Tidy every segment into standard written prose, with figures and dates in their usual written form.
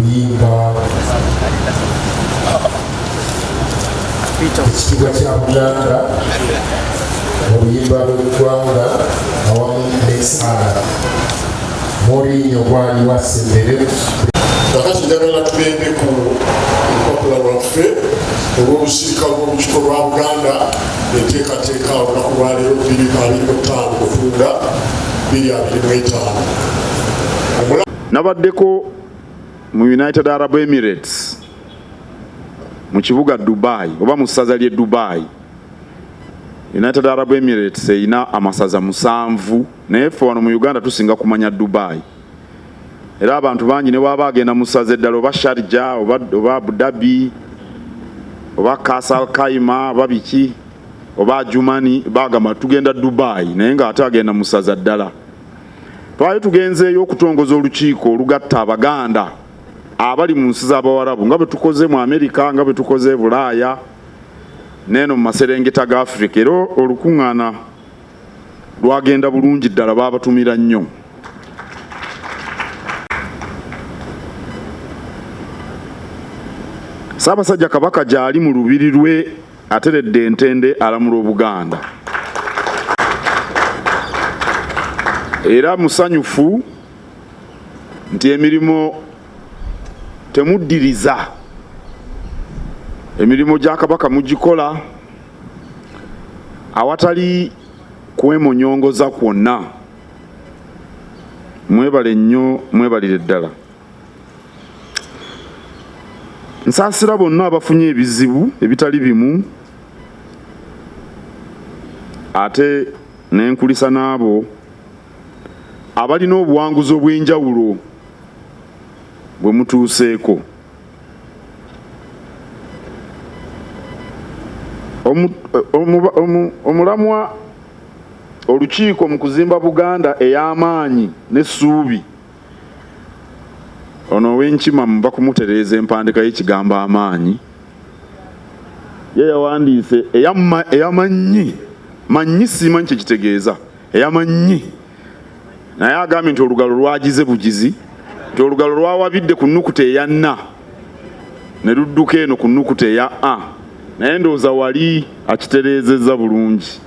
oluyimba ekitiibwa kya Buganda oluyimba lw'eggwanga awamu n'essaala Mourinho gwali wasembere. Kakati njagala tugende ku lupapula lwaffe olw'olusirika lw'olukiiko lwa Buganda enteekateeka olunaku lwaleero 25 Mutunda 2025. Nabaddeko mu United Arab Emirates mu kibuga Dubai oba mu ssaza ly'e Dubai. United Arab Emirates erina amasaza 7 naye ffe wano mu Uganda tusinga kumanya Dubai. Era abantu bangi ne baba bagenda mu ssaza eddala oba Sharjah oba Abu Dhabi oba Ras Al Khaimah oba biki oba Jumani bagamba tugenda Dubai naye nga ate agenda mu ssaza ddala. Twali tugenzeeyo okutongoza olukiiko olugatta Abaganda abali mu nsi z'Abawarabu nga bwe tukoze mu Amerika nga bwe tukoze e Bulaaya neeno mu maserengeta ga Africa. Era olukuŋŋaana lwagenda bulungi ddala baabatumira nnyo. Ssaabasajja Kabaka gy'ali mu lubiri lwe ateredde entende alamula Obuganda. Era musanyufu nti emirimu temuddiriza, emirimu gya Kabaka mugikola awatali kwemonyongoza kwonna. Mwebale nnyo, mwebalire ddala. Nsaasira bonna abafunye ebizibu ebitali bimu ate n'enkulisa n'abo abalina obuwanguzi obw'enjawulo bwe mutuuseeko. Omulamwa olukiiko mu kuzimba Buganda ey'amaanyi n'essuubi ono ow'Enkima muba kumutereeza empandika y'ekigambo amaanyi. Ye yawandiise eyamanyi manyi simanyi kye kitegeeza eyamanyi naye agambye nti olugalo lwagize bugizi nti olugalo lwawabidde ku nnukuta eya nna ne ludduka eno ku nnukuta eya a naye ndowooza wali akitereezezza bulungi.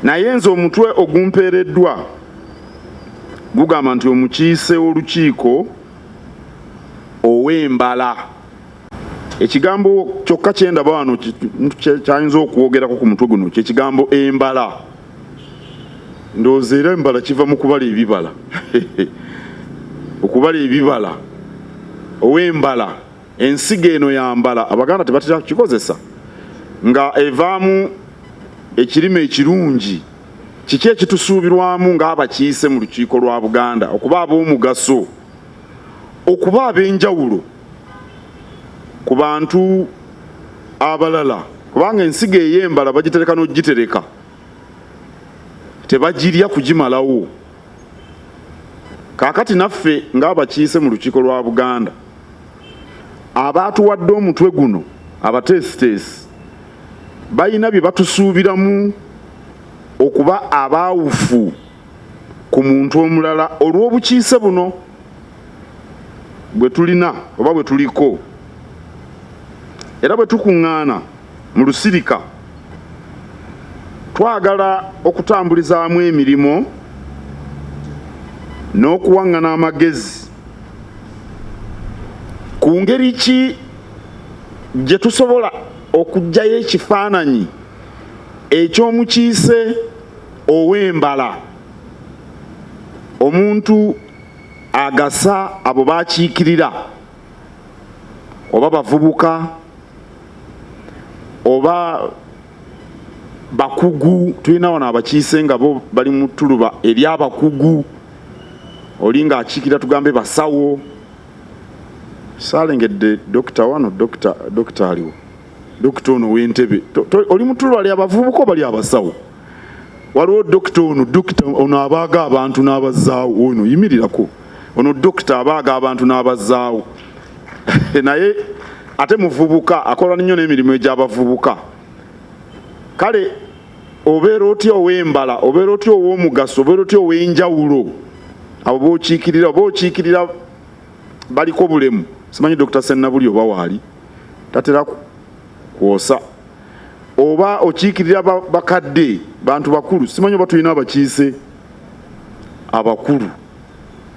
Naye nze omutwe ogumpeereddwa gugamba nti omukiise w'olukiiko ow'embala. Ekigambo kyokka kyendaba wano kyayinza okwogerako ku mutwe guno kyekigambo embala. Ndowooza era embala kiva mu kubala ebibala okubala ebibala ow'embala. Ensigo eno yambala Abaganda tebatera kukikozesa nga evaamu ekirime ekirungi. Kiki ekitusuubirwamu ng'abakiise mu lukiiko lwa Buganda? Okuba ab'omugaso, okuba ab'enjawulo ku bantu abalala, kubanga ensigo ey'embala bagitereka n'ogitereka tebagirya kugimalawo. Kaakati naffe ng'abakiise mu lukiiko lwa Buganda abaatuwadde omutwe guno abateesiteesi balina bye batusuubiramu okuba abaawufu ku muntu omulala olw'obukiise buno bwe tulina oba bwe tuliko. Era bwe tukuŋŋaana mu lusirika twagala okutambulizaamu emirimu n'okuwaŋŋana amagezi ku ngeri ki gye tusobola okuggyayo ekifaananyi eky'omukiise ow'embala, omuntu agasa abo bakiikirira oba bavubuka oba bakugu. Tulina wano abakiise nga bo bali mu ttuluba ery'abakugu, oli ng'akiikirira tugambe basawo. Saalengedde dokita wano, dokita aliwo, dokita ono w'Entebbe. Oli mu ttuluba ly'abavubuka oba ly'abasawo? Waliwo dokita ono abaaga abantu n'abazaawo. Ono yimirirako, ono dokita abaaga abantu n'abazaawo naye ate muvubuka akola nnyo n'emirimu egy'abavubuka. Kale obeera otya ow'embala, obeera otya ow'omugaso, obeera otya ow'enjawulo abo b'okiikirira baliko bulemu simanyi Dr. Sennabuli oba waali tatera kwosa oba okiikirira bakadde bantu bakulu simanyi oba tulina abakiise abakulu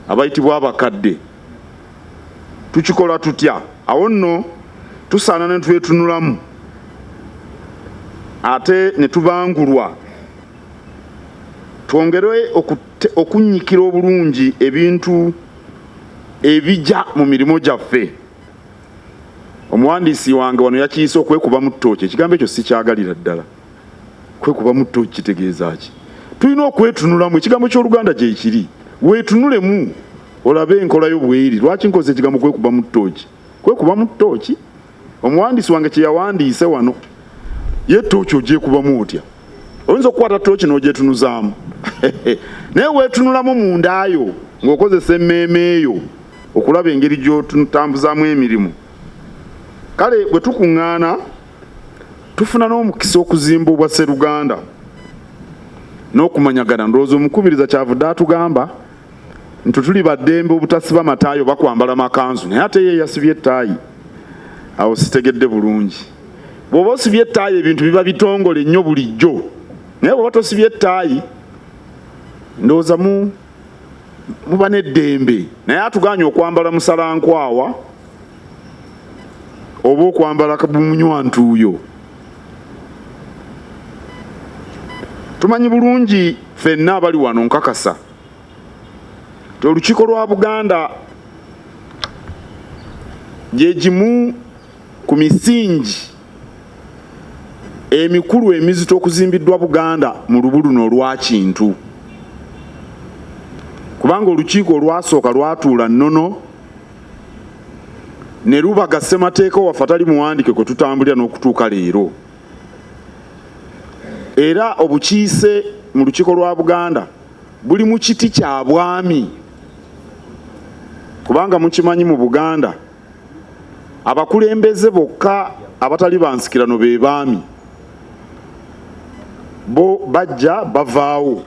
abayitibwa abakadde tukikola tutya awo nno tusaana ne twetunulamu ate ne tubangulwa twongere okunyikira obulungi ebintu ebijja mu mirimu gyaffe. Omuwandiisi wange wano yakiise okwekuba mu ttooki. Ekigambo ekyo si kyagalira ddala. Kwekuba mu ttooki kitegeeza ki? Tulina okwetunulamu. Ekigambo ky'Oluganda gye kiri. Weetunulemu olabe enkola y'obweyiri. Lwaki nkoze ekigambo kwekuba mu ttooki? Kwekuba mu ttooki. Omuwandiisi wange kye yawandiise wano ye ttooki ogyekubamu otya? Oyinza okukwata ttooki n'ogyetunuzaamu. Naye weetunulamu mundaayo ng'okozesa emmeeme eyo okulaba engeri gy'otambuzaamu emirimu. Kale bwe tukuŋŋaana tufuna n'omukisa okuzimba obwa Sseruganda n'okumanyagana. Ndowooza omukubiriza kyavudde atugamba nti tuli baddembe obutasiba mataayi oba kwambala makanzu, naye ate ye yasibye ettaayi. Awo sitegedde bulungi. Bw'oba osibye ettaayi ebintu biba bitongole nnyo bulijjo, naye bw'oba tosibye ettaayi ndowooza muba n'eddembe. Naye atuganye okwambala musalankwawa oba okwambala kabunywantuuyo. Tumanyi bulungi ffenna abali wano nkakasa ti olukiiko lwa Buganda gye gimu ku misingi emikulu emizito okuzimbiddwa Buganda mu lubu luno olwa Kintu. Kubanga olukiiko olwasooka lwatuula nnono ne lubaga ssemateeka waffe atali muwandiike kwe tutambulira n'okutuuka leero. Era obukiise mu lukiiko lwa Buganda buli mu kiti kya bwami. Kubanga mukimanyi mu Buganda abakulembeze bokka abatali bansikirano be baami. Bo bajja bavaawo.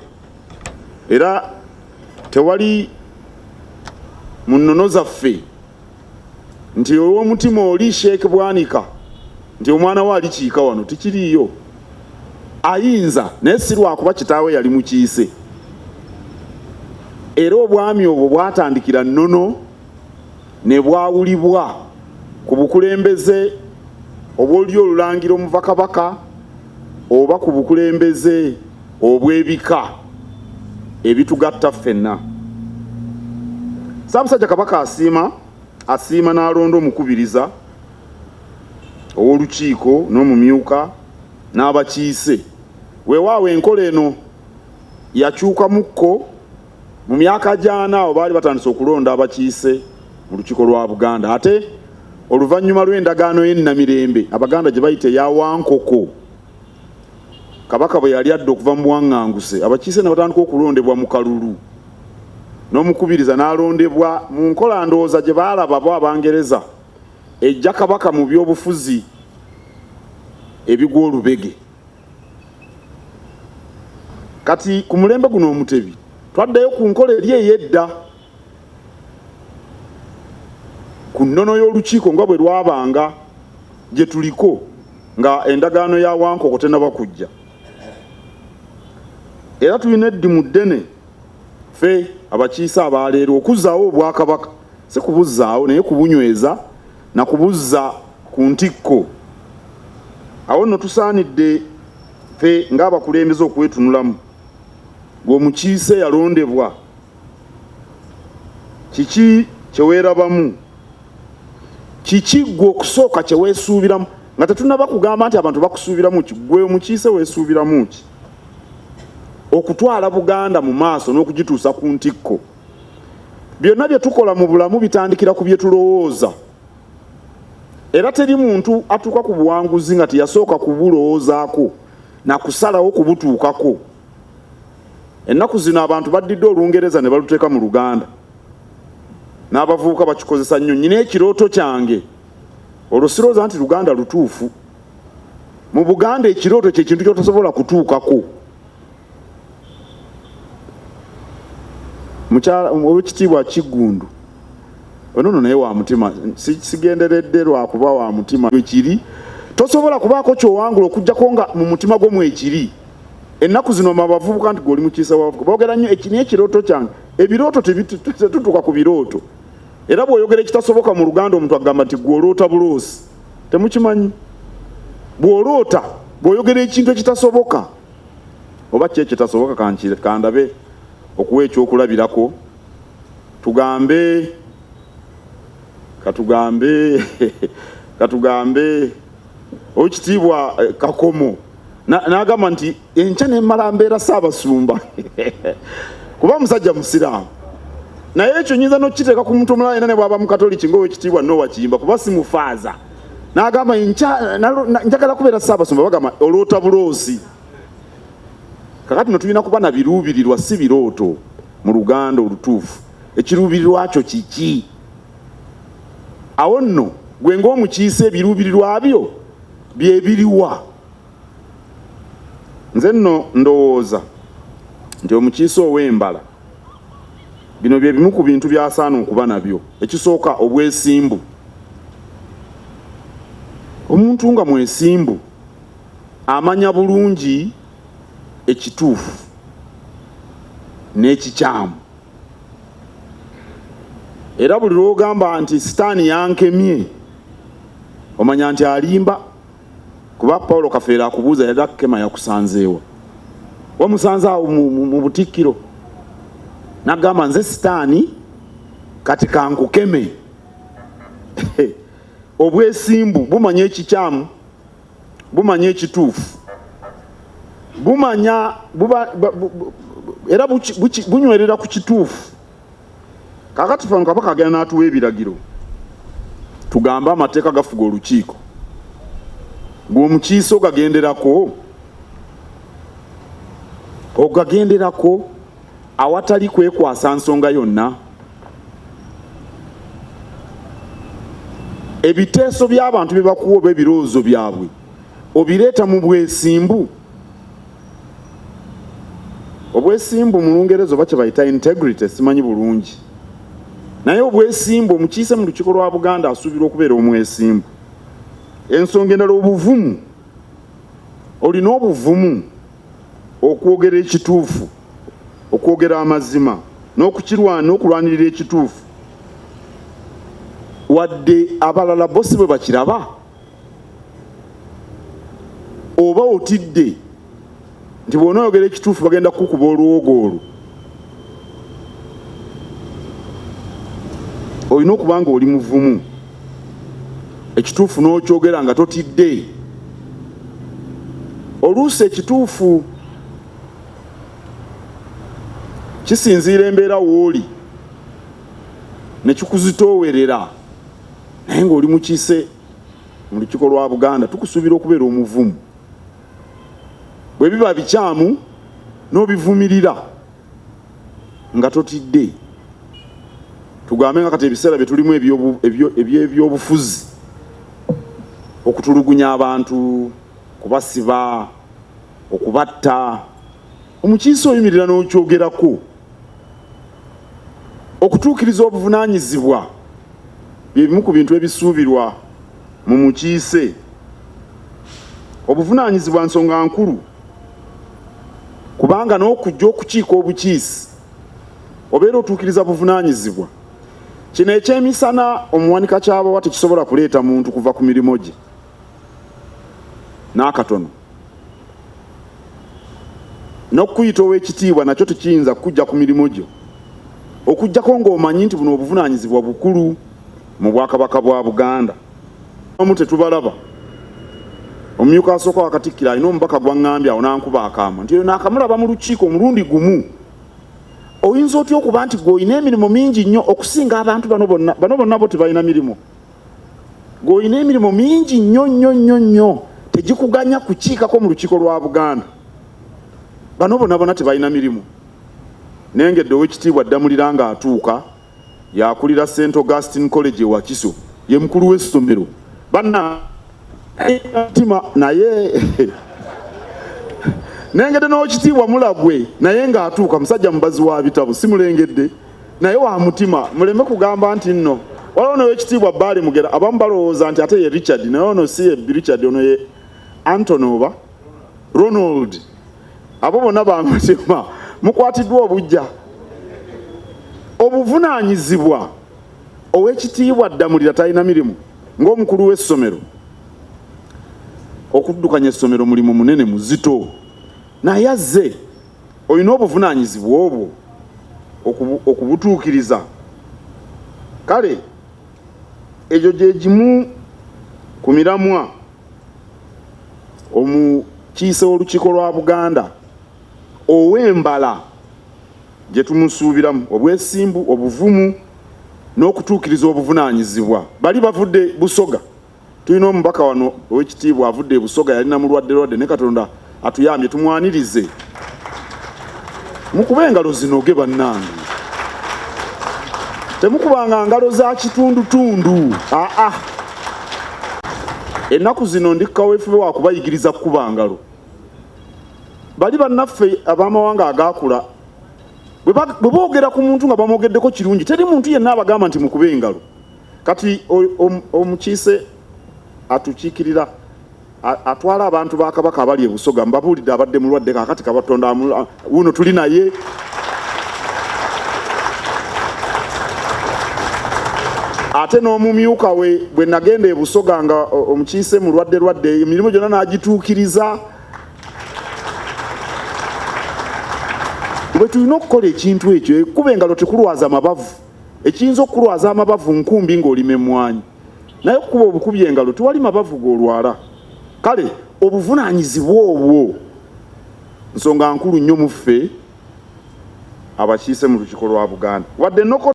Era tewali mu nnono zaffe nti ow'omutima oli Sheikh Bwanika nti omwana we alikiika wano, tikiriiyo. Ayinza naye si lwakuba kitaawe yali mukiise. Era obwami obwo bwatandikira nnono ne bwawulibwa ku bukulembeze obw'oli olulangira omuva Kabaka oba ku bukulembeze obw'ebika ebitugatta ffenna. Ssaabasajja Kabaka asiima n'alonda omukubiriza ow'olukiiko n'omumyuka n'abakiise. Weewaawo enkola eno yakyukamukko mu myaka gy'ana awo baali batandise okulonda abakiise mu lukiiko lwa Buganda. Ate oluvannyuma lw'endagaano y'ennamirembe Abaganda gye bayita eya Wankoko, Kabaka bwe yali adda okuva mu buwaŋŋanguse, abakiise ne batandika okulondebwa mu kalulu n'omukubiriza n'alondebwa mu nkola ndowooza gye baalaba bo Abangereza ejja Kabaka mu by'obufuzi ebigwa olubege. Kati ku mulembe guno Omutebi twaddayo ku nkola eri ey'edda ku nnono y'olukiiko nga bwe lwabanga gye tuliko nga endagaano ya Wankoko tennaba kujja. Era tulina eddimu ddene ffe abakiise abaleero okuzzaawo Obwakabaka, si kubuzzaawo naye kubunyweza na kubuzza ku ntikko. Awo nno tusaanidde ffe ng'abakulembeze okwetunulamu. Ng'omukiise yalondebwa, kiki kye weerabamu? Kiki gwe okusooka kye weesuubiramu? Nga tetunaba kugamba nti abantu bakusuubiramu ki, gwe omukiise weesuubiramu ki? Okutwala Buganda mu maaso n'okugituusa ku ntikko. Byonna bye tukola mu bulamu bitandikira ku bye tulowooza. Era teri muntu atuuka ku buwanguzi nga teyasooka kubulowoozaako na kusalawo kubutuukako. Ennaku zino abantu baddidde Olungereza ne baluteeka mu Luganda. N'abavubuka bakikozesa nnyo. Nyina ekirooto kyange olwo sirowooza nti Luganda lutuufu. Mu Buganda ekirooto kye kintu ky'otasobola kutuukako. Oweekitiibwa Kiggundu ono naye wa mutima sigenderedde lwakuba wa mutima ekiri tosobola kubaako kyowangula okujjako nga mu mutima gwo mwekiri. Ennaku zino abavubuka nti goli mukiisa wavubuka boogera nnyo ekini ekirooto kyange. Ebirooto tetutuuka ku birooto. Era bw'oyogera ekitasoboka mu Luganda omuntu agamba nti gw'oloota buloosi. Temukimanyi? Bw'oloota bw'oyogera ekintu ekitasoboka oba ki ekitasoboka kandabe okuwa ekyokulabirako katugambe Oweekitiibwa Kakomo n'agamba nti enkya ne mmala mbeera Ssaabasumba kuba musajja musiraamu. Naye ekyo nyinza n'okukiteeka ku muntu omulala yenna ne bw'aba Mukatoliki ng'Oweekitiibwa Noah Kiyimba kuba si mufaaza. N'agamba njagala kubeera Ssaabasumba, bagamba oloota buloosi. Kakati no tulina kuba na biruubirirwa si birooto mu Luganda olutuufu. Ekiruubirirwa kyo kiki? Awo nno gwe ng'omukiise ebiruubirirwa byo bye biriwa? Nze nno ndowooza nti omukiise ow'embala bino bye bimu ku bintu by'asaana okuba nabyo. Ekisooka obwesimbu. Omuntu nga mwesimbu amanya bulungi ekituufu n'ekikyamu. Era buli lw'ogamba nti sitaani yankemye omanya nti alimba, kuba Paulo Kafeera akubuuza yali akukema yakusanzeewa. Wamusanze awo mu Butikkiro n'agamba nze sitaani kati kankukeme. Obwesimbu bumanya ekikyamu, bumanya ekituufu, bumanya era bunywerera ku kituufu. Kakati fano Kabaka agenda n'atuwa ebiragiro tugambe amateeka gafuga olukiiko. Gw'omukiise ogagenderako awatali kwekwasa nsonga yonna. Ebiteeso by'abantu bye bakuwa oba ebirowoozo byabwe obireeta mu bwesimbu. Obwesimbu mu Lungereza oba kye bayita integrity simanyi bulungi. Naye obwesimbu omukiise mu lukiiko lwa Buganda asuubirwa okubeera omwesimbu. Ensonga endala obuvumu. Olina obuvumu okwogera ekituufu, okwogera amazima n'okulwanirira ekituufu. Wadde abalala bosi bwe bakiraba oba otidde nti bw'onoyogera ekituufu bagenda kukuba olwogo olwo. Olina okuba nga oli muvumu. Ekituufu n'okyogera nga totidde. Oluusi ekituufu kisinziira embeera w'oli ne kikuzitoowerera. Naye ng'oli mukiise mu lukiiko lwa Buganda tukusuubira okubeera omuvumu. Bwe biba bikyamu n'obivumirira nga totidde. Tugambe nga kati ebiseera bye tulimu eby'ebyobufuzi, okutulugunya abantu, kubasiba, okubatta. Omukiise oyimirira n'okyogerako. Okutuukiriza obuvunaanyizibwa bye bimu ku bintu ebisuubirwa mu mukiise. Obuvunaanyizibwa nsonga nkulu, kubanga n'okujja okukiika obukiisi obeera otuukiriza buvunaanyizibwa. Kino ekyemisana omuwanika ky'abawa tekisobola kuleeta muntu kuva ku mirimu gye n'akatono. N'okuyita Oweekitiibwa nakyo tekiyinza kujja ku mirimu gyo okujjako ng'omanyi nti buno obuvunaanyizibwa bukulu mu Bwakabaka bwa Buganda. Omu tetubalaba. Omumyuka asooka wa Katikkiro alina omubaka gw'aŋŋambye awo n'ankuba akaama nti naakamulaba mu lukiiko omulundi gumu. Oyinza otya okuba nti gw'olina emirimu mingi nnyo okusinga abantu bano bonna bo tebalina mirimu. Gw'olina emirimu mingi nnyo tegikuganya kukiikako mu lukiiko lwa Buganda. Bano bonna tebalina mirimu. Nengedde Oweekitiibwa Ddamulira ng'atuuka yakulira St. Augustine College ewa Kiso, ye mukulu w'essomero. Banna tima naye nengedde n'Oweekitiibwa Mulagwe naye ng'atuuka musajja mubazi wa bitabo simulengedde naye wa mutima. Muleme kugamba nti nno waliwo n'owekitiibwa Baali Mugera abamu balowooza nti ate ye Richard naye ono si ye Richard ono ye Anton oba Ronald abo bonna bamatema mukwatiddwa obujja obuvunaanyizibwa owekitiibwa Ddamulira talina mirimu ng'omukulu w'essomero okuddukanya essomero mulimu munene muzito naye azze olina obuvunaanyizibwa obwo okubutuukiriza kale egyo gye gimu ku miramwa omukiise w'olukiiko lwa Buganda ow'embala gye tumusuubiramu obwesimbu obuvumu n'okutuukiriza obuvunaanyizibwa bali bavudde Busoga tulina omubaka wano ow'ekitiibwa avudde Busoga yalina mulwadde ne Katonda atuyambye tumwanirize mukube engalo zinoge bannange temukubanga ngalo za kitundutundu ennaku zino ndi kaweefube wa kubayigiriza kukuba ngalo bali bannaffe ab'amawanga agaakula bwe boogera ku muntu nga bamwogeddeko kirungi teri muntu yenna abagamba nti mukube engalo kati omukiise atukiikirira atwala abantu ba Kabaka abali e Busoga mbabuulidde abadde mulwadde kaakati Katonda wuno tuli naye ate n'omumyuka we bwe nagenda e Busoga nga omukiise mulwadde emirimu gyonna n'agituukiriza bwe tulina okukola ekintu ekyo ekuba engalo tekulwaza mabavu ekiyinza okulwaza amabavu nkumbi ng'olima emmwanyi naye okuba obukubi engalo tewali mabavu g'olwala kale obuvunaanyizibwa obwo nsonga nkulu nnyo mu ffe abakiise mu lukiiko lwa Buganda wadde noko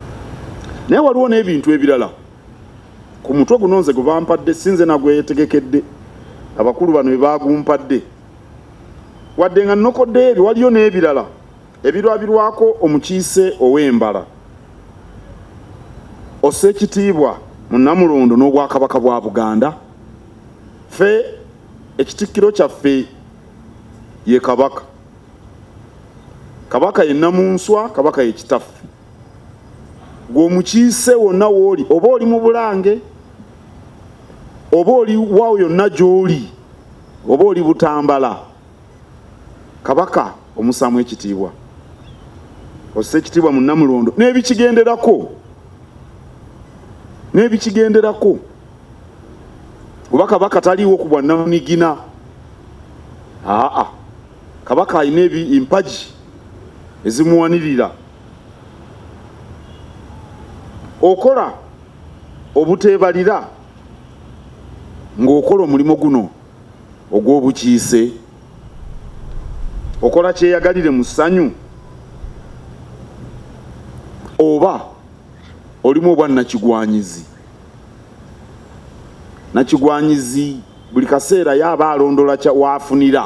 naye waliwo n'ebintu ebirala ku mutwe guno nze gwe bampadde sinze nagwetegekedde abakulu bano bye bagumpadde wadde nga nnokodde ebyo waliyo n'ebirala ebirwabirwako omukiise ow'embala Ossekitiibwa mu Namulondo n'Obwakabaka bwa Buganda ffe ekitikkiro kyaffe ye Kabaka Kabaka ye Namunswa Kabaka ye kitaffe gw'omukiise wonna w'oli oba oli mu Bulange oba oli waawo yonna gy'oli oba oli Butambala Kabaka omusaamu ekitiibwa Ossekitiibwa mu Namulondo n'ebikigenderako oba Kabaka taliiwo ku bwa Namunigina Kabaka alina empagi ezimuwanirira okola obuteebalira ng'okola omulimu guno ogw'obukiise okola kyeyagalire mu ssanyu oba olimu obwa nakigwanyizi buli kaseera yaba alondola waafunira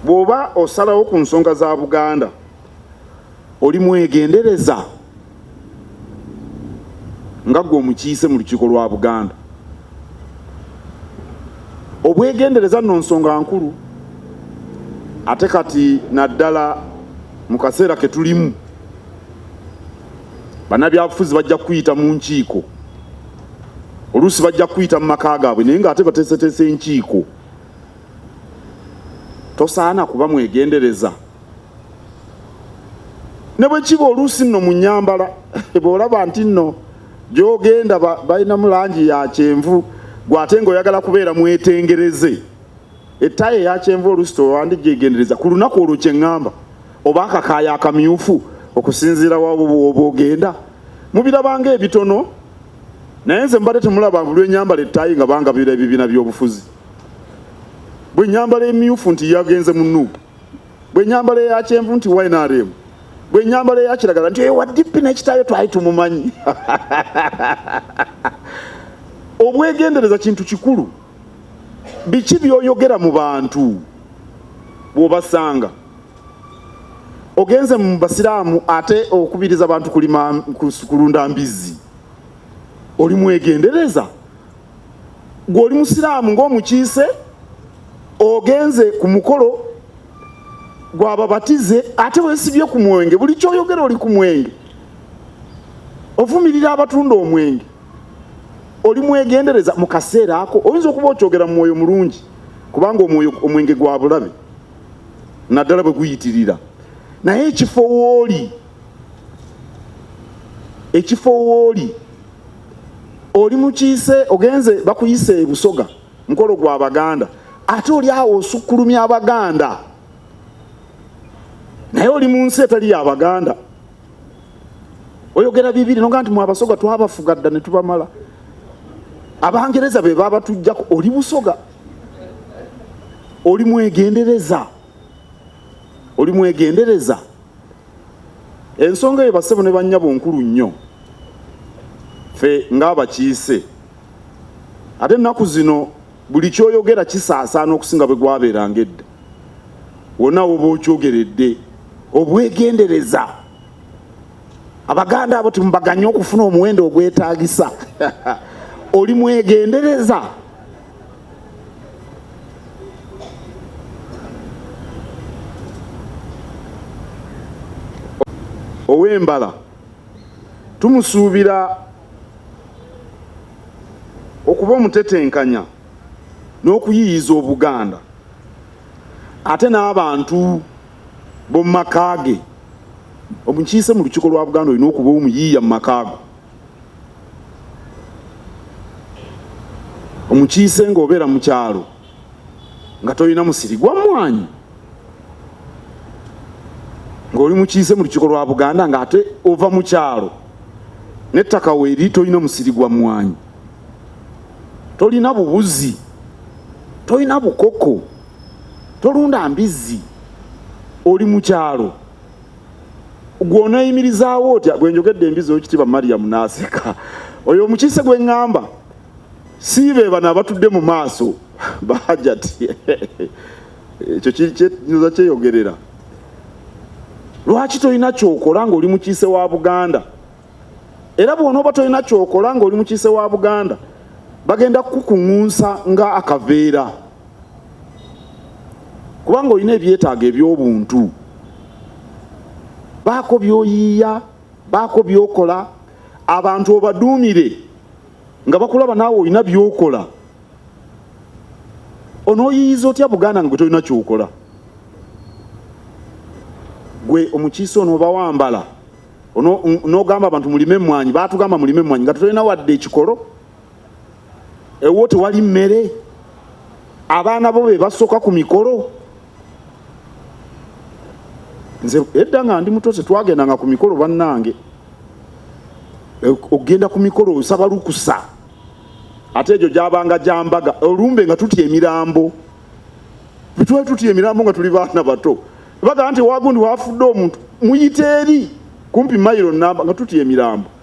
bw'oba osalawo ku nsonga za Buganda oli mwegendereza nga gwe omukiise mu lukiiko lwa Buganda obwegendereza nno nsonga nkulu ate kati naddala mu kaseera ke tulimu bannabyabufuzi bajja kuyita mu nkiiko oluusi bajja kuyita mu maka gaabwe naye ng'ate bateeseteese enkiiko tosaana kuba mwegendereza ne bwe kiba oluusi nno mu nnyambala bw'olaba nti nno gy'ogenda balinamu langi ya kyenvu gw'ate ng'oyagala kubeera mwetengereze ettaayi eya kyenvu oluusi towandi gyegendereza ku lunaku olwo kye ŋŋamba oba akakaaya akamyufu okusinziira waabo bw'oba ogenda mubirabanga ebitono naye nze mbadde temulaba buli ennyambala ettaayi nga bangabira ebibiina by'obufuzi bwe ennyambala emyufu nti yagenze mu NUP bwe ennyambala eya kyenvu nti YNRM bwe ennyambala eya kiragala nti ewa DP n'ekitaayo twali tumumanyi obwegendereza kintu kikulu biki by'oyogera mu bantu bw'obasanga ogenze mu basiraamu ate okubiriza abantu kulunda mbizi oli mwegendereza gwe oli musiraamu ng'omukiise ogenze ku mukolo gwababatize ate weesibye ku mwenge buli kyoyogera oli ku mwenge ovumirira abatunda omwenge oli mwegendereza mu kaseera ako oyinza okuba okyogera mu mwoyo mulungi kubanga omwenge gwa bulabe naddala bwe guyitirira naye ekifo wooli oli mukiise ogenze bakuyise Busoga mukolo gwa Baganda ate oli awo osukkulumya Abaganda naye oli mu nsi etali y'Abaganda oyogera bibiri noga nti mu Abasoga twabafuga dda ne tubamala Abangereza be babatujjako oli Busoga oli mwegendereza ensonga eyo basebo ne bannyabo nkulu nnyo fe ng'abakiise ate ennaku zino buli kyoyogera kisaasaana okusinga bwe gwabeeranga edda wonna woba okyogeredde obwegendereza Abaganda abo timubaganye okufuna omuwendo ogwetaagisa oli mwegendereza ow'embala tumusuubira okuba omutetenkanya n'okuyiyiza Obuganda ate n'abantu b'omu maka ge omukiise mu lukiiko lwa Buganda olina okuba omuyiiya mu maka go omukiise ng'obeera mu kyalo nga tolina musiri gwa mmwanyi ng'oli mukiise mu lukiiko lwa Buganda ng'ate ova mu kyalo n'ettaka weeri tolina musiri gwa mmwanyi tolina bubuzi tolina bukoko tolunda mbizzi oli mu kyalo gw'oneeyimirizaawo otya bwe njogedde embizi Oweekitiibwa Mariam n'aseka oyo omukiise gwe ŋŋamba siibe bano abatudde mu maaso Bahajati ekyo kiyinza kyeyogerera lwaki tolina kyokola ng'oli mukiise wa Buganda era bw'onooba tolina kyokola ng'oli mukiise wa Buganda bagenda kukuŋŋunsa nga akaveera kubanga olina ebyetaago eby'obuntu baako by'oyiiya baako by'okola abantu obaduumire nga bakulaba naawe olina by'okola onooyiyiza otya Buganda nga gwe tolina kyokola gwe omukiise onooba wambala n'ogamba abantu mulime emmwanyi baatugamba mulime emmwanyi nga tolina wadde ekikolo ewo tewali mmere abaana bo be basooka ku mikolo nze edda nga ndi muto tetwagendanga ku mikolo bannange ogenda ku mikolo osaba lukusa ate egyo gyabanga gyambaga olumbe nga tutya emirambo bwetwali tutya emirambo nga tuli baana bato baga nti wagundi wafudde omuntu muyite eri kumpi mayiro namba nga tutya emirambo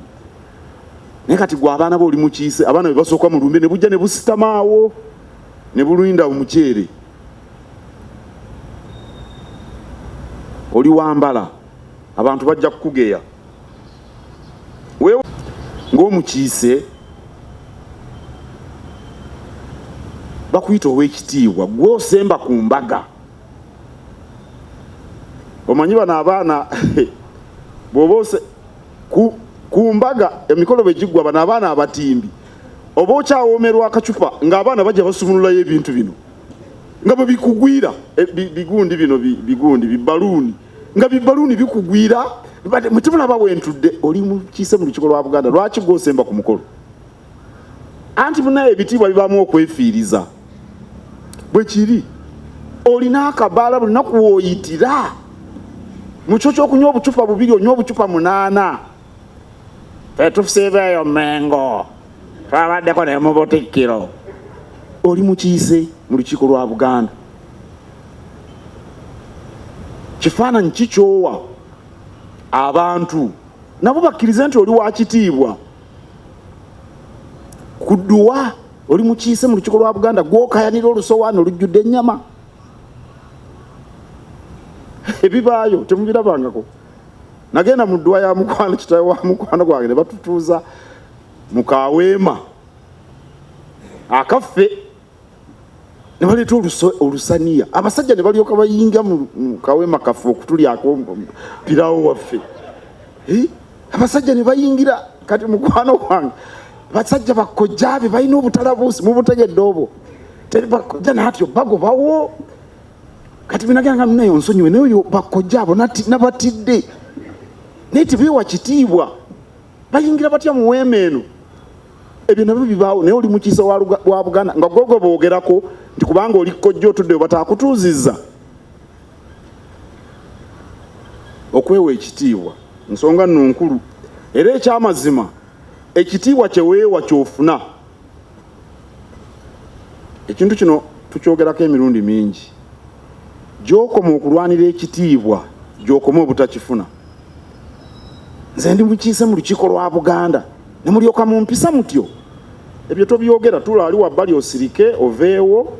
naye kati gwe abaana bo oli mukiise abaana be basooka mu lumbe ne bujja ne busitamaawo ne bululinda omuceere oli wambala abantu bajja kukugeya ng'omukiise bakuyita Oweekitiibwa gwe osemba ku mbaga omanyi bano abaana bw'oba ku mbaga emikolo bwe giggwa bano abaana abatimbi oba okyawoomerwa akacupa ng'abaana bajja basumululayo ebintu bino nga bwe bikugwira bigundi bino bibaluuni nga bibaluuni bikugwira mutimulaba wentudde oli mukiise mu lukiiko lwa Buganda lwaki gwosemba ku mukolo anti munaye ebitiibwa bibaamu okwefiiriza bwe kiri olina akabaala bulina kuwooyitira mukyo ky'okunywa obucupa 2 onywa obucupa 8 fetufusiibeeyo Mengo twabaddeko ne mu Butikkiro oli mukiise mu lukiiko lwa Buganda kifaananyi kikyowa abantu nabo bakkirize nti oli wa kitiibwa kudduwa oli mukiise mu lukiiko lwa Buganda gwokayanira olusowaani olujjudde ennyama ebibaayo temubirabangako nagenda mu dduwa ya mukwano kitawe wa mukwano gwange ne batutuuza mu kaweema akaffe ne baleeta olusaniya abasajja ne balyoka bayinga mu kaweema kaffe okutulyako pirawo waffe abasajja ne bayingira kati mukwano wange basajja bakojjabe balina obutalabuusi mubutegedde obwo teri bakojja natyo bagobawo kati binaganga munayo nsonyiwe nayo bakojjabo nabatidde naye tebeewa kitiibwa bayingira batya mu weema eno ebyo nabyo bibaawo naye oli mukiise wa Buganda nga gogo boogerako nti kubanga oli kojja otudde bataakutuuzizza okwewa ekitiibwa nsonga nno nkulu era ekyamazima ekitiibwa kyeweewa kyofuna ekintu kino tukyogerako emirundi mingi gy'okoma okulwanira ekitiibwa gy'okoma obutakifuna nze ndi mukiise mu lukiiko lwa Buganda ne mulyoka mumpisa mutyo ebyo tobyogera tulaali wabbali osirike oveewo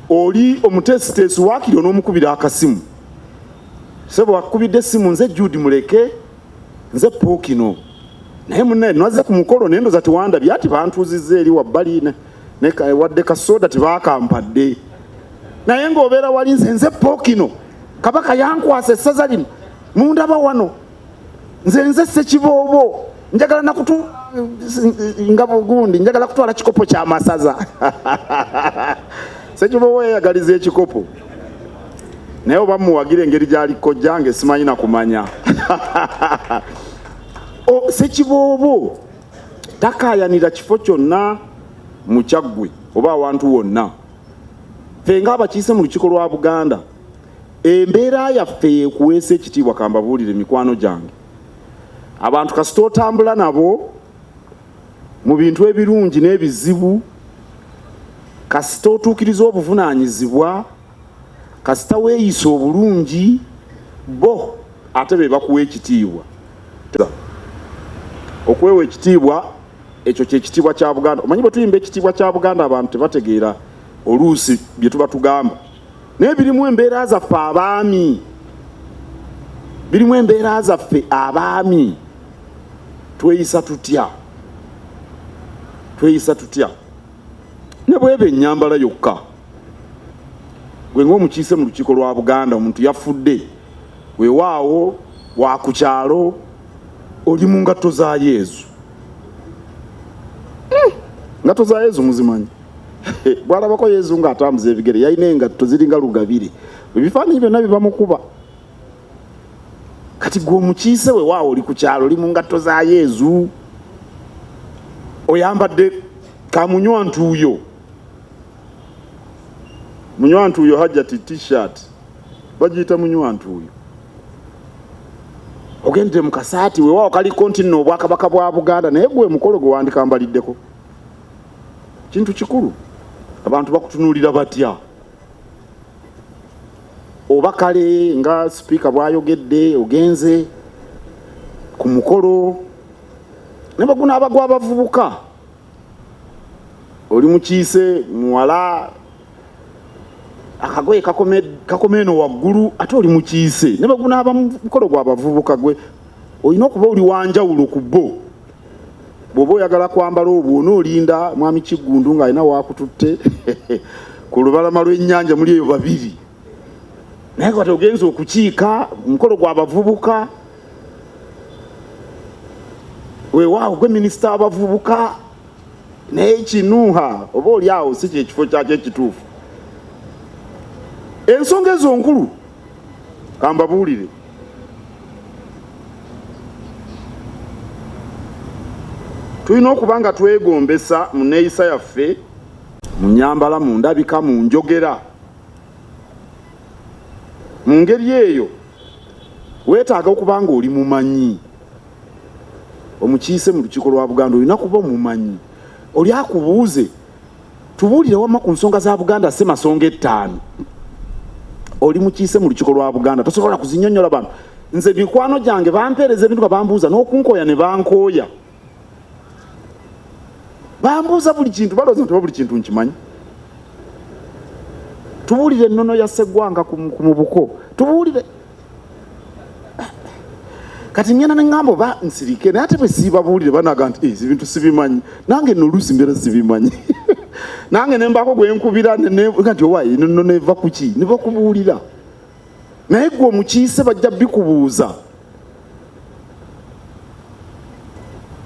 oli omuteesiteesi waakiri onoomukubira akasimu sebo wakubidde essimu nze Jude muleke nze Pookino naye munnaye nwaze ku mukolo nendoza tiwandabye ati bantuuzizza eri wabbali wadde kasoda tibaakampadde naye ng'obeera wali nze Pookino kabaka yankwasa essaza lino mundaba wano nze Ssekiboobo njagala nakutu nga bugundi njagala kutwala kikopo ky'amasaza Ssekiboobo yayagaliza ekikopo naye oba muwagire engeri gy'ali kojjange simanyi na kumanya Ssekiboobo takaayanira kifo kyonna mu kyaggwe oba awantu wonna ffe ng'abakiise mu lukiiko lwa Buganda embeera yaffe yeekuweesa ekitiibwa kambabuulire mikwano gyange abantu kasita otambula nabo mu bintu ebirungi n'ebizibu kasita otuukiriza obuvunaanyizibwa kasita weeyisa obulungi bo ate be bakuwa ekitiibwa okwewa ekitiibwa ekyo kyekitiibwa kya Buganda omanyi bwe tuyimba ekitiibwa kya Buganda abantu tebategeera oluusi bye tuba tugamba naye birimu embeera zaffe abaami birimu embeera zaffe abaami tweyisa tutya ne bweba ennyambala yokka gwe ng'omukiise mu lukiiko lwa Buganda omuntu yafudde weewaawo wa ku kyalo oli mu ngatto za Yezu ngatto za Yezu muzimanyi bwalabako Yezu ng'atambuza ebigere yalina engatto ziringa lugabire ebifaananyi byonna bibamukuba kati gwe omukiise weewaawo oli ku kyalo oli mu ngatto za Yezu oyambadde kamunywantuuyo munywantuuyo hajjati t-shirt bagiyita munywantuuyo ogendere mu kasaati weewaawo kaliko nti nno obwakabaka bwa Buganda naye gwe mukolo gwe wandikambaliddeko kintu kikulu abantu bakutunuulira batya oba kale nga sipiika bwayogedde ogenze ku mukolo ne baguna abagwa abavubuka oli mukiise muwala akagoye kakomeeno waggulu ate oli mukiise ne baguna abamukolo gw'abavubuka gwe olina okuba oli wanjawulo ku bo bw'oba oyagala kwambala obwo onoolinda mwami Kiggundu ng'alina waakututte ku lubalama lw'ennyanja muli eyo babiri naye kati ogenza okukiika mukolo gw'abavubuka weewaawo gwe minisita w'abavubuka naye kinuuha oba oli awo si kyekifo kyakyo ekituufu ensonga ezo nkulu kambabuulire tulina okuba nga twegombesa mu neeyisa yaffe mu nnyambala mu ndabika mu njogera mu ngeri eyo weetaaga okuba nga oli mumanyi omukiise mu lukiiko lwa Buganda olina kuba omumanyi oli akubuuze tubuulire wamma ku nsonga za Buganda si masonga 5 oli mukiise mu lukiiko lwa Buganda tosobola kuzinnyonnyola bantu nze mikwano gyange bampeereza ebintu nga bambuuza n'okunkooya ne bankooya bambuuza buli kintu balowooza nti buli kintu nkimanyi tubuulire ennono ya Sseggwanga ku mubuko tubuulire kati ngenda ne ngamba oba nsirike naye ate bwe siibabuulire banaga nti ezi bintu sibimanyi nange nno oluusi mbeera sibimanyi nange ne mbaako gwe nkubira nti owaayi nno neva ku ki ne bakubuulira naye gwe omukiise bajja bikubuuza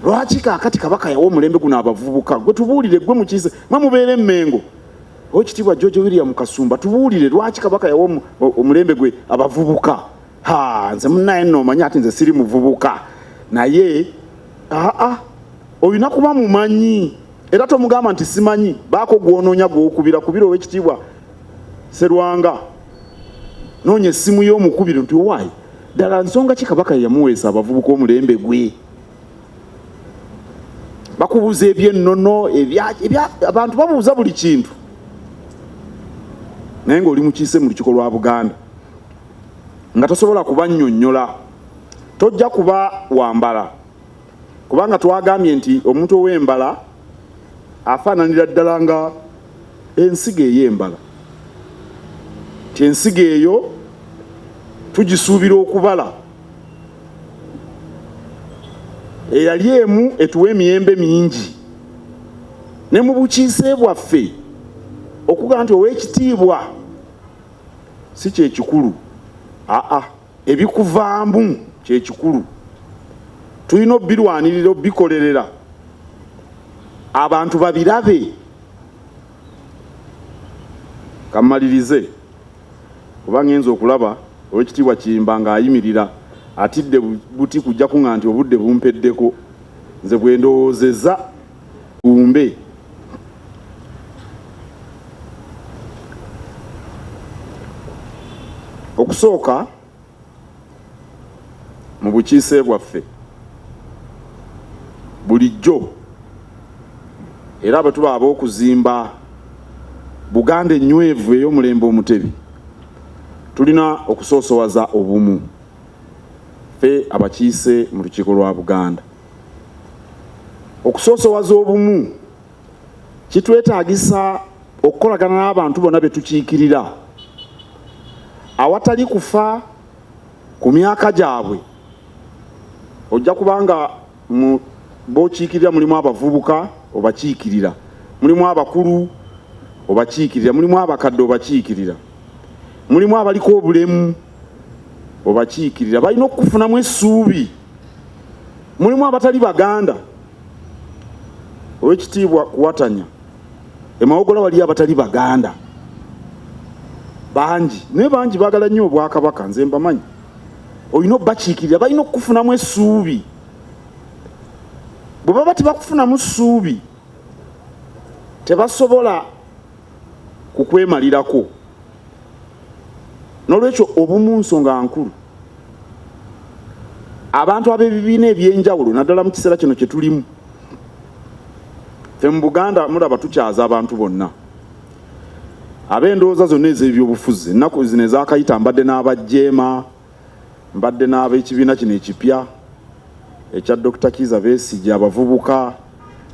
lwaki kaakati kabaka yawa omulembe guno abavubuka gwe tubuulire gwe mukiise mwe mubeere Mmengo Oweekitiibwa George William Kasumba tubuulire lwaki kabaka yawa omulembe gwe abavubuka nze munnaye nno omanyi ati nze siri muvubuka naye olina kuba mumanyi era tomugamba nti simanyi baako gwonoonya gwokubira kubira Oweekitiibwa Sserwanga noonya essimu y'omukubiro nti owaayi ddala nsonga ki kabaka yamuweesa abavubuka omulembe gwe bakubuuza ebyennono abantu babuuza buli kintu naye ng'oli mukiise mu lukiiko lwa Buganda nga tosobola kubannyonnyola tojja kuba wambala kubanga twagambye nti omuntu ow'embala afaananira ddala nga ensigo ey'embala ti ensigo eyo tugisuubira okubala eyali emu etuwa emiyembe mingi ne mu bukiise bwaffe okuga nti Oweekitiibwa si kyekikulu ebikuvaamu kyekikulu tulina obirwanirira obikolerera abantu babirabe kamalirize kuba ngenza okulaba Oweekitiibwa Kiyimba ng'ayimirira atidde buti kujja kuŋŋa nti obudde bumpeddeko nze bwe ndowoozezza bumbe okusooka mu bukiise bwaffe bulijjo era bwe tuba ab'okuzimba Buganda ennywevu ey'omulembe Omutebi tulina okusoosowaza obumu ffe abakiise mu lukiiko lwa Buganda. Okusoosowaza obumu kitwetaagisa okukolagana n'abantu bonna be tukiikirira awatali kufa ku myaka gyabwe. Ojja kubanga b'okiikirira mulimu abavubuka obakiikirira, mulimu abakulu obakiikirira, mulimu abakadde obakiikirira, mulimu abaliko obulemu obakiikirira, balina okufunamu essuubi, mulimu abatali Baganda. Oweekitiibwa Kuwatanya emawogola wali abatali Baganda bangi, naye bangi baagala nnyo Obwakabaka, nze mbamanyi. Olina obbakiikirira, balina okufunamu essuubi. Bwe baba tebakufunamu ssuubi tebasobola kukwemalirako. N'olwekyo obumu nsonga nkulu. Abantu ab'ebibiina ebyenjawulo naddala mu kiseera kino kye tulimu, ffe mu Buganda mulaba tukyaza abantu bonna ab'endowooza zonna ez'ebyobufuzi. Ennaku zino ezakayita mbadde n'abajeema, mbadde n'ab'ekibiina kino ekipya ekya Dr. Kizza Besigye, abavubuka,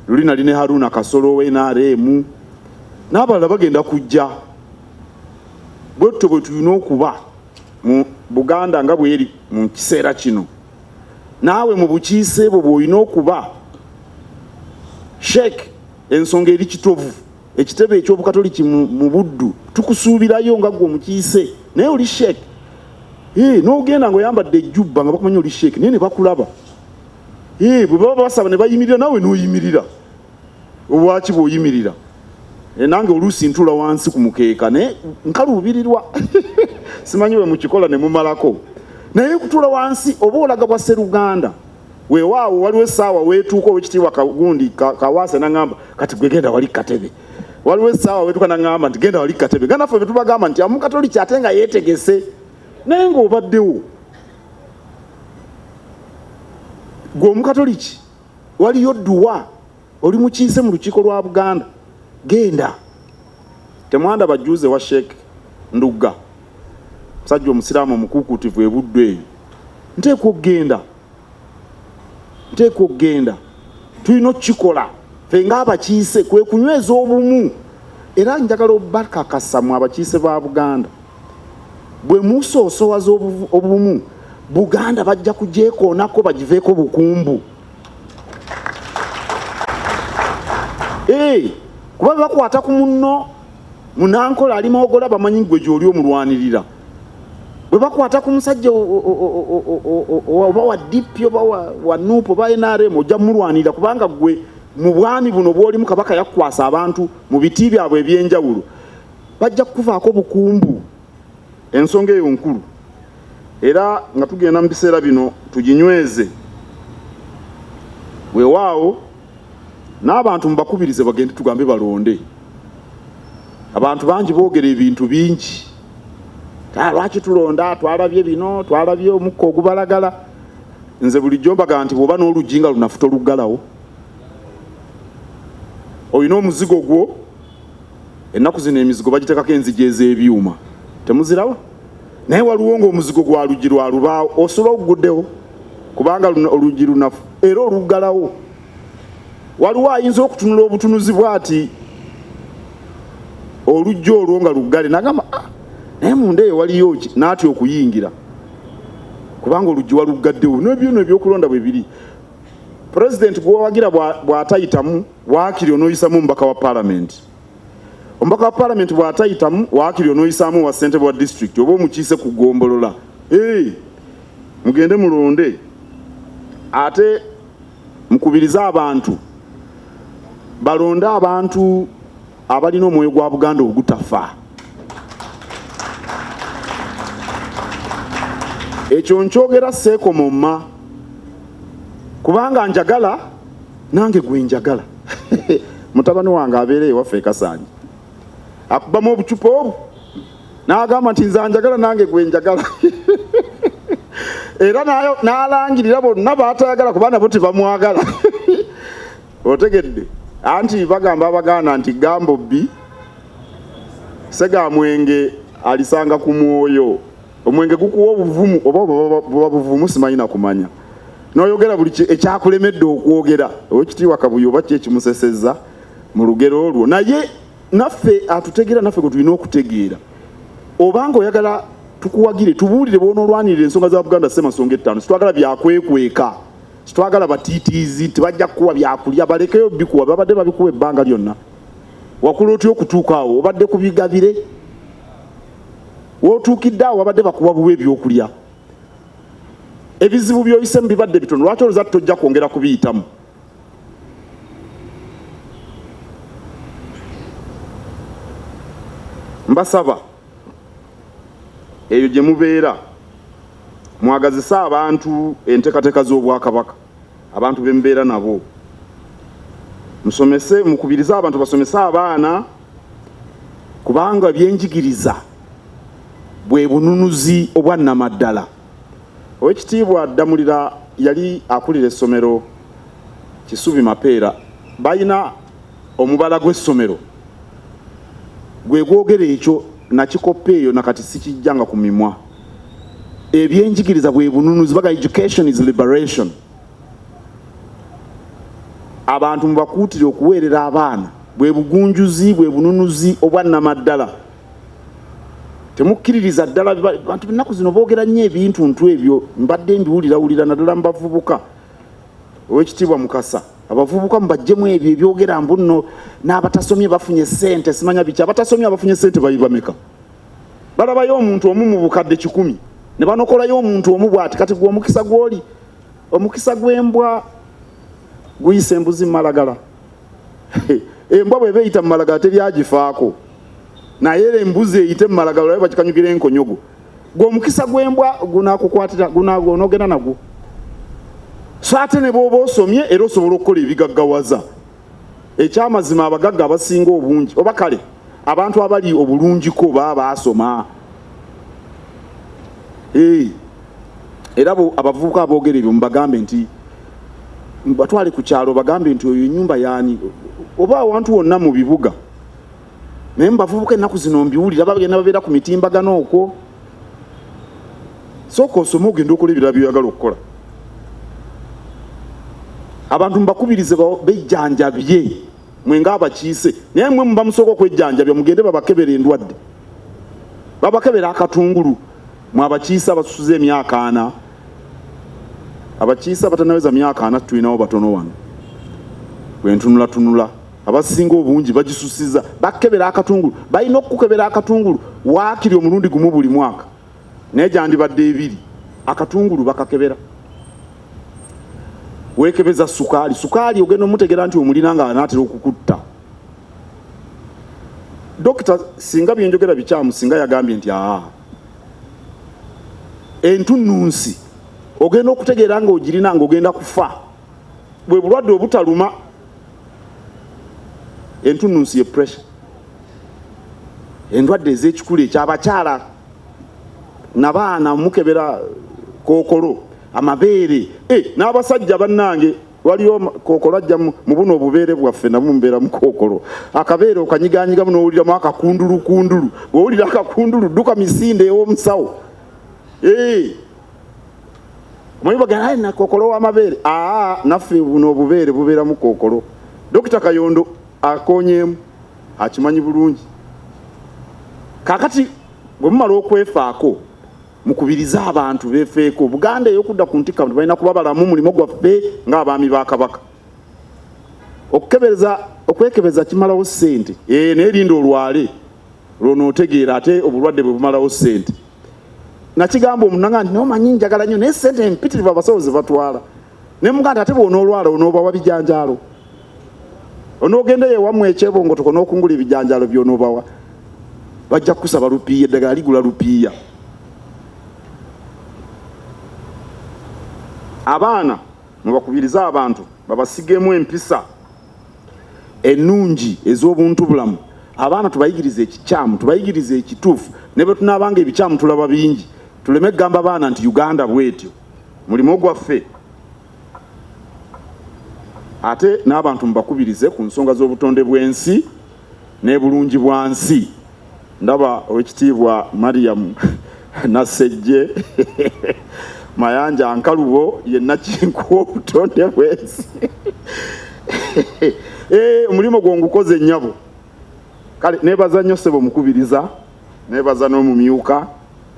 luli nali ne Haruna Kasolo w'NRM n'abalala bagenda kujja. Bwetto bwe tulina okuba mu Buganda nga bweri mu kiseera kino. Naawe mu bukiise bwo bw'olina okuba Sheikh, ensonga eri kitovu, ekitebe eky'Obukatoliki mu Buddu tukusuubirayo nga gwe omukiise, naye oli Sheikh. N'ogenda ng'oyambadde ejjubba nga bakumanyi oli Sheikh, naye ne bakulaba. Bwe baba basaba ne bayimirira, naawe n'oyimirira. Obwaki bw'oyimirira? Nange oluusi ntula wansi ku mukeeka naye nkaluubirirwa. Simanyi we mukikola ne mumalako. Naye kutula wansi oba olaga bwa Sseruganda. Weewaawo waliwo essaawa weetuuka Oweekitiibwa Kagundi Kawaase n'aŋŋamba kati gwe genda wali Katebe. Waliwo essaawa weetuuka n'aŋŋamba nti genda wali Katebe. Nga naffe bwe tubagamba nti Omukatoliki ate nga yeetegese. Naye ng'obaddewo gwe Omukatoliki waliyo dduwa, oli mukiise mu lukiiko lwa Buganda, genda. Temwanda bajuuze wa Sheikh Ndugga, musajja omusiraamu omukuukuutivu e Buddu eyo. Nteekwa okugenda, tulina okukikola ffe ng'abakiise, kwe kunyweza obumu. Era njagala obbakakasa mu abakiise ba Buganda, bwe musoosowaza obumu, Buganda bajja kugyekoonako bagiveeko bukumbu. Kuba bakwata ku munno munankola ali mawogola bamanyi gwe gy'oli omulwanirira. bwe bakwata ku musajja oba wa DP oba wa NUP oba NRM ojja mulwanira kubanga gwe mu bwami buno bw'olimu kabaka yakwasa abantu mu biti byabwe ebyenjawulo bajja kukufaako bukumbu. Ensonga eyo nkulu era nga tugenda mu biseera bino tuginyweze weewaawo n'abantu mubakubirize bagende tugambe balonde. Abantu bangi boogera ebintu bingi, lwaki tulonda, twalabye bino, twalabye omukka ogubalagala. Nze bulijjo mbaga nti bw'oba n'oluggi nga lunafu toluggalawo, olina omuzigo gwo. Ennaku zino emizigo bagitekako enzigi ez'ebyuma, temuzirawa. Naye waliwo ng'omuzigo gwa luggi lwa lubaawo osula oguddewo kubanga oluggi lunafu era oluggalawo. Waliwo ayinza okutunula obutunuzi bw'ati oluggi olwo nga luggale n'agamba naye munda eyo waliyo ki, n'atya okuyingira kubanga oluggi waluggaddewo. N'ebyono ebyokulonda bwe biri. Pulezidenti gwewawagira bw'atayitamu waakiri onooyisamu omubaka wa paalamenti. Omubaka wa paalamenti bw'atayitamu waakiri onooyisaamu wa ssentebe wa disitulikiti oba omukiise ku ggombolola. Mugende mulonde ate mukubirize abantu balonde abantu abalina omwoyo gwa Buganda ogutafa. Ekyo nkyogera seekomomma kubanga njagala nange gwe njagala. Mutabani wange abeera ewaffe e Kasaanyi akubamu obucupa obwo n'agamba nti nze njagala nange gwe njagala. Era n'alangirira bonna baatayagala kuba nabo tebamwagala. Otegedde anti bagamba Abaganda nti Gambobbi sega mwenge alisanga ku mwoyo. Omwenge gukuwa obuvumu oba buba buvumu simanyi na kumanya. N'oyogera buli ekyakulemedde okwogera Oweekitiibwa Kabuye oba ki ekimusesezza mu lugero olwo. Naye naffe atutegeera naffe gwe tulina okutegeera. Obanga oyagala tukuwagire tubuulire bw'onoolwanirira ensonga za Buganda Ssemasonga ettaano. Situwagala byakwekweka, situwagala batiitiizi tebajja kukuwa byakulya, balekeyo bikuwa, babadde babikuwa ebbanga lyonna. Wakula otya okutuuka awo obadde kubigabire? Wootuukidde awo babadde bakuwa buwa ebyokulya. Ebizibu by'oyisemu bibadde bitono, lwaki olowooza tojja kwongera kubiyitamu? Mbasaba eyo gye mubeera mwagazise abantu enteekateeka z'Obwakabaka, abantu be mubeera nabo. Musomese, mukubirize abantu basomese abaana kubanga ebyenjigiriza bwe bununuzi obwa nnamaddala. Oweekitiibwa Ddamulira yali akulira essomero Kisubi Mapeera, balina omubala gw'essomero gwe gwogera ekyo nakikopa eyo nakati sikijjanga ku mimwa. Ebyenjigiriza bwe bununuzi, baga education is liberation. Abantu mubakuutire okuweerera abaana bwe bugunjuzi bwe bununuzi obwa nnamaddala. Temukkiririza ddala bantu ennaku zino boogera nnyo ebintuntu ebyo mbadde mbiwulirawulira naddala mu bavubuka. Oweekitiibwa Mukasa, abavubuka mubajjemu ebyo ebyogera mbu nno n'abatasomye bafunye ssente simanya biki. Abatasomye abafunye ssente bameka? Balabayo omuntu omu mu bukadde 100 ne banokolayo omuntu omu bw'ati. Kati gwe omukisa gw'oli, omukisa gw'embwa guyisa embuzi mu malagala. Embwa bw'eba eyita mu malagala teryagifaako, naye era embuzi eyite mu malagala olabe bakikanyugira enkonyogo. Gwe omukisa gw'embwa gunaakukwatira gunaagwonogera nagwo. So ate ne bw'oba osomye era osobola okukola ebigaggawaza. Ekyamazima abagagga abasinga obungi oba kale abantu abali obulungiko baba baasoma. Era abavubuka aboogera ebyo mubagambe nti batwale ku kyalo bagambe nti oyo ennyumba yaani oba awantu wonna mu bibuga. Naye mubavubuka ennaku zino mbiwulira bagenda babeera ku mitimbagano okwo. Sooka osome ogenda okola ebirala byoyagala okukola. Abantu mbakubirize bejjanjabye mwenga abakiise, naye mwe muba musooka okwejjanjabya mugende babakebera endwadde, babakebera akatungulu. Mwe abakiise abasusuza emyaka 4, abakiise abatanaweza myaka 4 tulinawo batono wano. Bwentunula abasinga obungi bagisusiza bakebera akatungulu. Balina okukebera akatungulu waakiri omulundi gumu buli mwaka. nejandibadde ebiri akatungulu bakakebera wekebeza sukaali ogenda omutegera nti omulina nga anaatera okukutta. Dokita singa byenjogera bikyamu singa yagambye nti entunnunsi ogenda okutegeera nga ogirina nga ogenda kufa bwe bulwadde obutaluma. Entunnunsi ye pressure, endwadde ez'ekikulu ekyabakyala nabaana mukebera kookolo amabeere n'abasajja bannange waliyo kookolo ajja mu buno obubeere bwaffe nabwo mubeera mu kookolo akabeere okanyiganyigamu n'owuliramu akakundulukundulu bw'owulira akakundulu dduka misinde ew'omusawo mwibagana na kookolo w'amabeere naffe buno obubeere bubeera mu kookolo. Dokita Kayondo akonyeemu akimanyi bulungi. Kakati bwe mumala okwefaako mukubiriza abantu befeeko Buganda ey'okudda ku ntikka balina kuba balamu mulimo gwaffe ng'abaami ba Kabaka. Okwekebeza kimalawo ssente n'erinda olwale lw'onootegeera ate obulwadde bwe bumalawo ssente. Nakigamba omunanga nti nomanyi njagala nnyo naye ssente empitirivu abasawo ze batwala ne muganda ate bw'onoolwala onoobawa bijanjaalo onoogendayo ewammwe ekyebongotoko n'okungula ebijanjaalo by'onoobawa bajja kusaba lupiiya eddagala ligula lupiiya. Abaana mubakubiriza abantu babasigemu empisa ennungi ez'obuntu bulamu. Abaana tubayigiriza ekikyamu tubayigiriza ekituufu ne bwe tunaabanga ebikyamu tulaba bingi tuleme kugamba abaana nti Uganda bwetyo mulimu gwaffe. Ate n'abantu mubakubirize ku nsonga z'obutonde bw'ensi n'ebulungi bwa nsi. Ndaba owekitiibwa Mariam Nasejje Mayanja Nkalubo yenna kinkuwa obutonde bw'ensi. Omulimu gwo ngukoze nnyabo. Kale nebaza nnyo ssebo mukubiriza nebaza n'omumyuka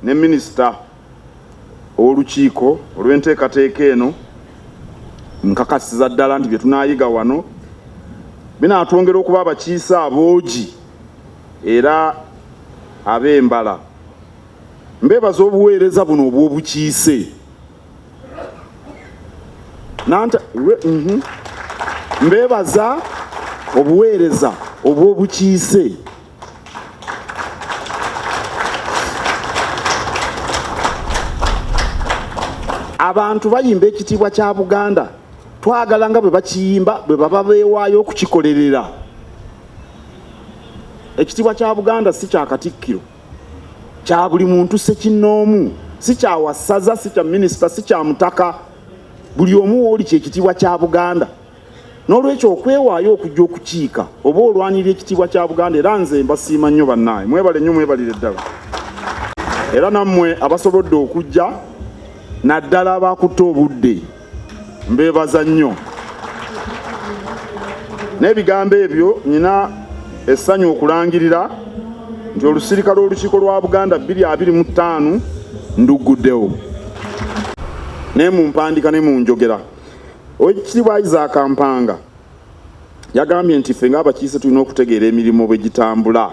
ne minisita ow'olukiiko olw'enteekateeka eno nkakasiza ddala nti bye tunaayiga wano binaatwongera okuba abakiise aboogi era ab'embala. Mbeebaza obuweereza buno obw'obukiise mbeebaza obuweereza obw'obukiise. Abantu bayimba ekitiibwa kya Buganda twagala nga bwe bakiyimba bwe baba beewaayo okukikolerera. Ekitiibwa kya Buganda si kya Katikkiro, kya buli muntu ssekinnoomu, si kya wassaza, si kya minisita, si kya mutaka. Buli omu wooli kyekitiibwa kya Buganda. N'olwekyo okwewaayo okujja okukiika oba olwanirira ekitiibwa kya Buganda. Era nze mbasiima nnyo bannaaye, mwebale nnyo mwebalire ddala. Era nammwe abasobodde okujja naddala abaakutta obudde mbeebaza nnyo. N'ebigambo ebyo nina essanyu okulangirira nti olusirikale olukiiko lwa Buganda 2025 ndugguddewo ne mu mpandiika ne mu njogera. Oweekitiibwa Isaac Mpanga yagambye nti ffe ng'abakiise tulina okutegeera emirimu bwe gitambula,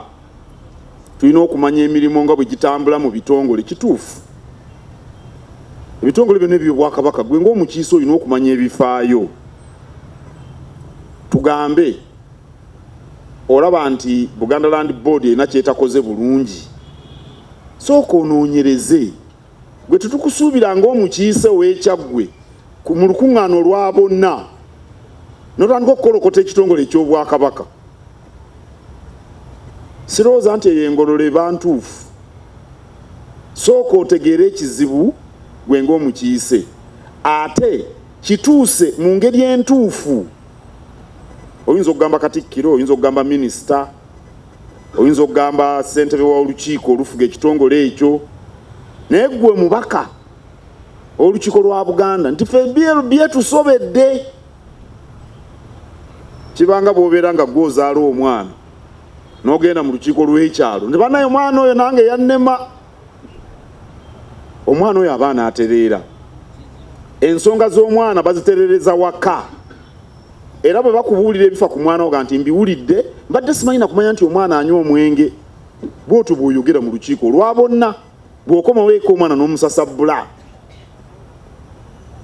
tulina okumanya emirimu nga bwe gitambula mu bitongole. Kituufu ebitongole byonna eby'Obwakabaka gwe ng'omukiise olina okumanya ebifaayo. Tugambe olaba nti Buganda Land Board erina kyetakoze bulungi, sooka onoonyereze. Gwe tetukusuubira ng'omukiise ow'Ekyaggwe mu lukuŋŋaana olwa bonna n'otandika okukolokota ekitongole eky'Obwakabaka. Sirowooza nti eyo engololo eba ntuufu. Sooka otegeere ekizibu gwe ng'omukiise, ate kituuse mu ngeri entuufu. Oyinza okugamba Katikkiro, oyinza okugamba minisita, oyinza okugamba ssentebe w'olukiiko olufuga ekitongole ekyo, naye ggwe mubaka olukiiko lwa Buganda nti ffe byetusobedde. Kibanga bw'obeera nga gw'ozaala omwana n'ogenda mu lukiiko lw'ekyalo nti bannaye omwana oyo nange yannema. Omwana oyo abaana atereera, ensonga z'omwana baziterereza waka. Era bwe bakubuulira ebifa ku mwana oga nti mbiwulidde, mbadde simanyi na kumanya nti omwana anywa omwenge. Bw'otyo bw'oyogera mu lukiiko olwa bonna bw'okoma weeka omwana n'omusasabula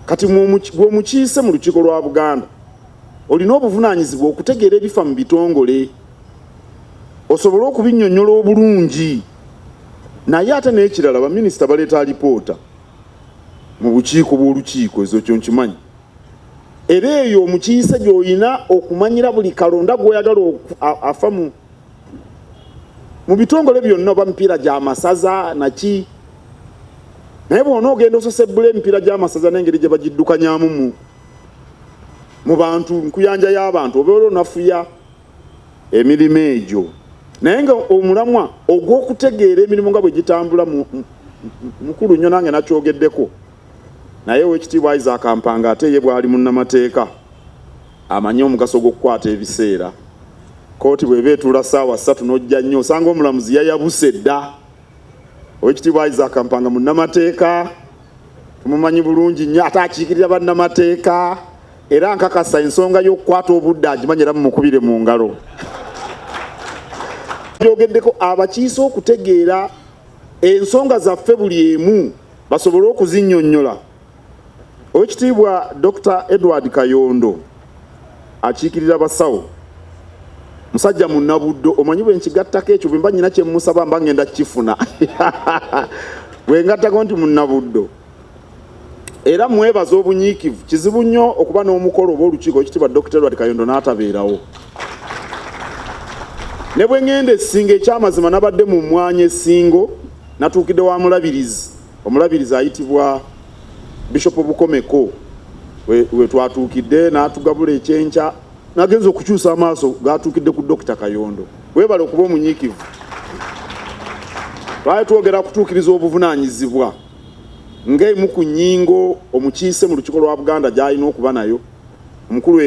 kati bw'omukiise mu lukiiko lwa Buganda olina obuvunaanyizibwa okutegeera ebifa mu bitongole osobole okubinnyonnyola obulungi. Naye ate n'ekirala baminisita baleeta alipoota mu bukiiko bw'olukiiko, ezo kyo nkimanyi. Era eyo omukiise gy'olina okumanyira buli kalonda gw'oyagala afa mu bitongole byonna, oba mipiira gy'amasaza naki. Naye bw'ona ogenda ososebbula emipiira gy'amasaza n'engeri gye bagiddukanyamu mu bantu, nkuyanja y'abantu, obeera onafuya emirimu egyo. Naye nga omulamwa ogw'okutegeera emirimu nga bwe gitambula mukulu nnyo, nange nakyogeddeko. Naye Oweekitiibwa Isaac Mpanga ate ye bw'ali munnamateeka amanyi omugaso gw'okukwata ebiseera. Kooti bw'eba etuula ssaawa 3 n'ojja nnyo osanga omulamuzi yayabuse dda. Oweekitiibwa Isaac Mpanga munnamateeka tumumanyi bulungi nnyo, ate akiikirira bannamateeka, era nkakasa ensonga y'okukwata obudde agimanyi era mumukubire mu ngalo. Byogeddeko abakiise okutegeera ensonga zaffe buli emu basobole okuzinnyonnyola. Oweekitiibwa Dr. Edward Kayondo akiikirira basawo, musajja munnabuddo, omanyi bwe nkigattako ekyo bwe mba nnyina kye mmusaba mba ngenda kukifuna. Bwe ngattako nti munnabuddo. Era mwebaza obunyiikivu, kizibu nnyo okuba n'omukolo oba olukiiko Oweekitiibwa Dr. Edward Kayondo n'atabeerawo. Ne bwe ngenda Essingo ekyamazima nabadde mu mwanya Essingo, natuukidde wa mulabirizi. Omulabirizi ayitibwa Bishop Bukomeko. We twatuukidde n'atugabula ekyenkya, nagenza okukyusa amaaso gatuukidde ku Dr. Kayondo. Weebale okuba omunyiikivu. Lwaki twogera kutuukiriza obuvunaanyizibwa ng'emu ku nnyingo omukiise mu lukiiko lwa Buganda gy'alina okuba nayo omukulu